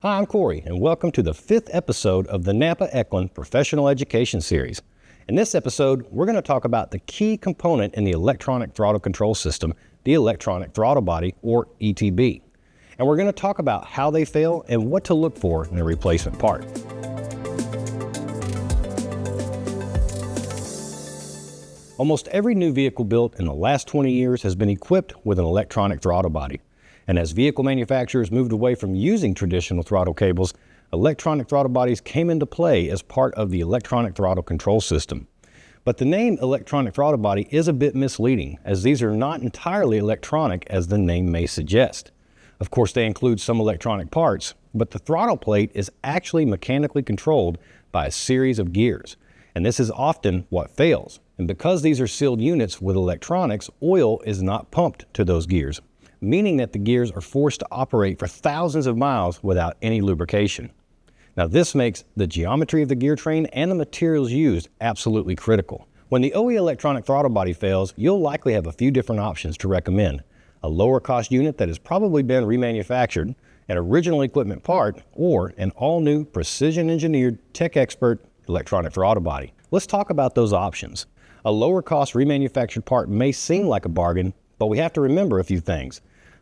Hi, I'm Corey, and welcome to the 5th episode of the NAPA Echlin Professional Education Series. In this episode, we're going to talk about the key component in the electronic throttle control system, the electronic throttle body, or ETB. And we're going to talk about how they fail and what to look for in a replacement part. Almost every new vehicle built in the last 20 years has been equipped with an electronic throttle body. And as vehicle manufacturers moved away from using traditional throttle cables, electronic throttle bodies came into play as part of the electronic throttle control system. But the name electronic throttle body is a bit misleading, as these are not entirely electronic as the name may suggest. Of course, they include some electronic parts, but the throttle plate is actually mechanically controlled by a series of gears. And this is often what fails. And because these are sealed units with electronics, oil is not pumped to those gears, meaning that the gears are forced to operate for thousands of miles without any lubrication. Now, this makes the geometry of the gear train and the materials used absolutely critical. When the OE electronic throttle body fails, you'll likely have a few different options to recommend: a lower cost unit that has probably been remanufactured, an original equipment part, or an all-new precision engineered tech expert electronic throttle body. Let's talk about those options. A lower cost remanufactured part may seem like a bargain, but we have to remember a few things.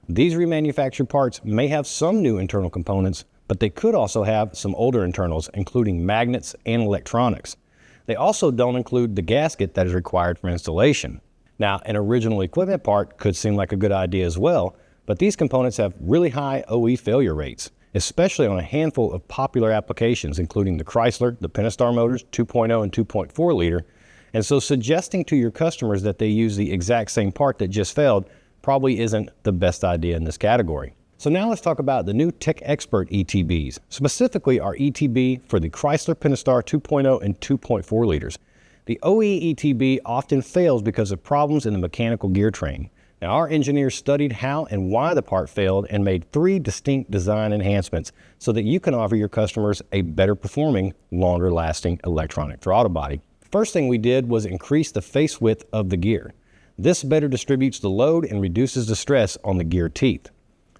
These remanufactured parts may have some new internal components, but they could also have some older internals, including magnets and electronics. They also don't include the gasket that is required for installation. Now, an original equipment part could seem like a good idea as well, but these components have really high OE failure rates, especially on a handful of popular applications, including the Chrysler, the Pentastar motors, 2.0 and 2.4 liter. And so suggesting to your customers that they use the exact same part that just failed probably isn't the best idea in this category. So now let's talk about the new Tech Expert ETBs, specifically our ETB for the Chrysler Pentastar 2.0 and 2.4 liters. The OE ETB often fails because of problems in the mechanical gear train. Now, our engineers studied how and why the part failed and made 3 distinct design enhancements so that you can offer your customers a better performing, longer lasting electronic throttle body. First thing we did was increase the face width of the gear. This better distributes the load and reduces the stress on the gear teeth.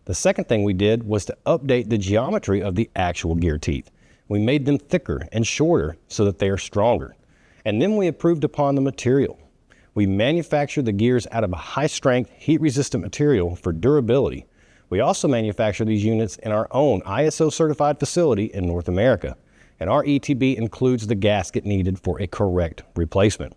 The second thing we did was to update the geometry of the actual gear teeth. We made them thicker and shorter so that they are stronger. And then we improved upon the material. We manufactured the gears out of a high-strength, heat-resistant material for durability. We also manufacture these units in our own ISO-certified facility in North America. And our ETB includes the gasket needed for a correct replacement.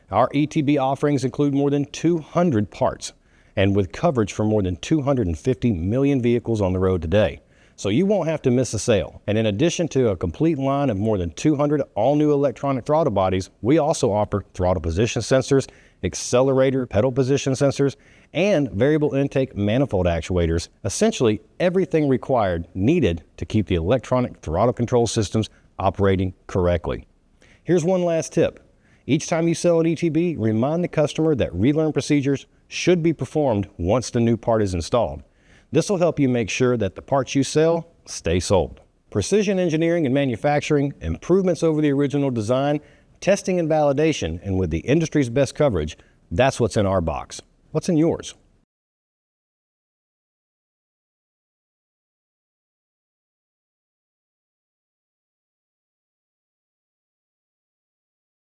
Our ETB offerings include more than 200 parts, and with coverage for more than 250 million vehicles on the road today. So you won't have to miss a sale. And in addition to a complete line of more than 200 all-new electronic throttle bodies, we also offer throttle position sensors, accelerator pedal position sensors, and variable intake manifold actuators, essentially everything needed to keep the electronic throttle control systems operating correctly. Here's one last tip. Each time you sell an ETB, remind the customer that relearn procedures should be performed once the new part is installed. This will help you make sure that the parts you sell stay sold. Precision engineering and manufacturing, improvements over the original design, testing and validation, and with the industry's best coverage, that's what's in our box. What's in yours?